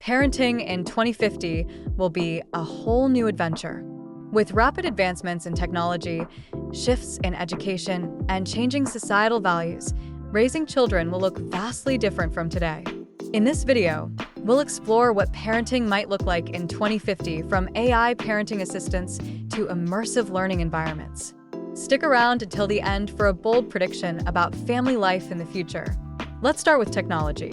Parenting in 2050 will be a whole new adventure. With rapid advancements in technology, shifts in education, and changing societal values, raising children will look vastly different from today. In this video, we'll explore what parenting might look like in 2050, from AI parenting assistants to immersive learning environments. Stick around until the end for a bold prediction about family life in the future. Let's start with technology.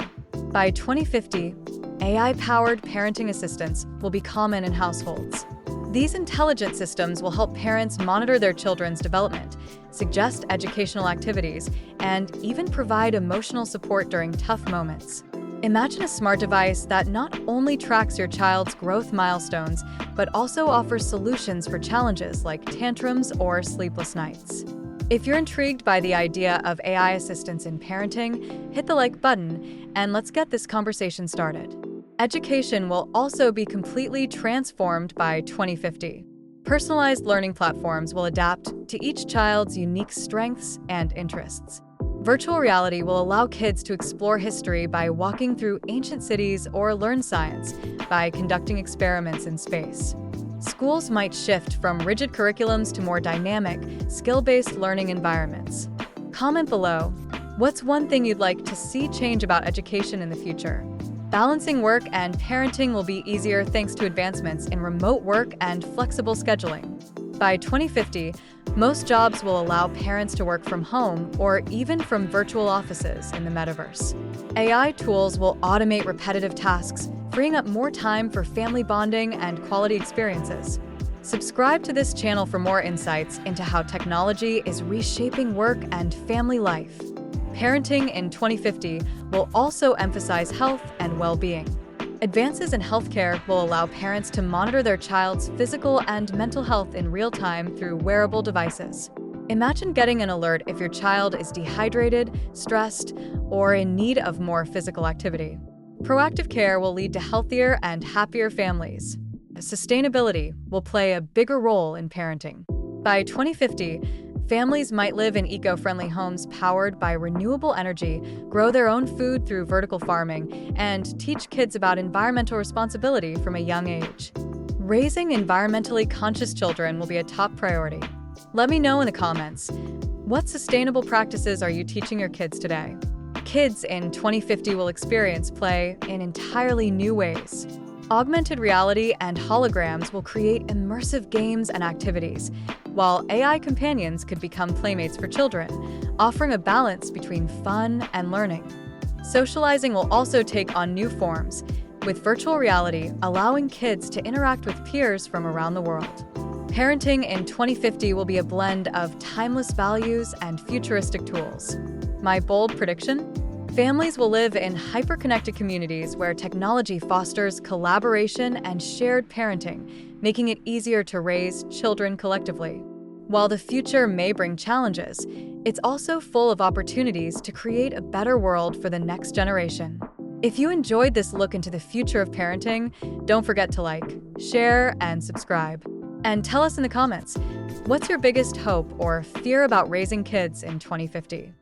By 2050, AI-powered parenting assistants will be common in households. These intelligent systems will help parents monitor their children's development, suggest educational activities, and even provide emotional support during tough moments. Imagine a smart device that not only tracks your child's growth milestones, but also offers solutions for challenges like tantrums or sleepless nights. If you're intrigued by the idea of AI assistance in parenting, hit the like button and let's get this conversation started. Education will also be completely transformed by 2050. Personalized learning platforms will adapt to each child's unique strengths and interests. Virtual reality will allow kids to explore history by walking through ancient cities or learn science by conducting experiments in space. Schools might shift from rigid curriculums to more dynamic, skill-based learning environments. Comment below, what's one thing you'd like to see change about education in the future? Balancing work and parenting will be easier thanks to advancements in remote work and flexible scheduling. By 2050, most jobs will allow parents to work from home or even from virtual offices in the metaverse. AI tools will automate repetitive tasks, freeing up more time for family bonding and quality experiences. Subscribe to this channel for more insights into how technology is reshaping work and family life. Parenting in 2050 will also emphasize health and well-being. Advances in healthcare will allow parents to monitor their child's physical and mental health in real time through wearable devices. Imagine getting an alert if your child is dehydrated, stressed, or in need of more physical activity. Proactive care will lead to healthier and happier families. Sustainability will play a bigger role in parenting. By 2050, families might live in eco-friendly homes powered by renewable energy, grow their own food through vertical farming, and teach kids about environmental responsibility from a young age. Raising environmentally conscious children will be a top priority. Let me know in the comments, what sustainable practices are you teaching your kids today? Kids in 2050 will experience play in entirely new ways. Augmented reality and holograms will create immersive games and activities, while AI companions could become playmates for children, offering a balance between fun and learning. Socializing will also take on new forms, with virtual reality allowing kids to interact with peers from around the world. Parenting in 2050 will be a blend of timeless values and futuristic tools. My bold prediction? Families will live in hyper-connected communities where technology fosters collaboration and shared parenting, making it easier to raise children collectively. While the future may bring challenges, it's also full of opportunities to create a better world for the next generation. If you enjoyed this look into the future of parenting, don't forget to like, share, and subscribe. And tell us in the comments, what's your biggest hope or fear about raising kids in 2050?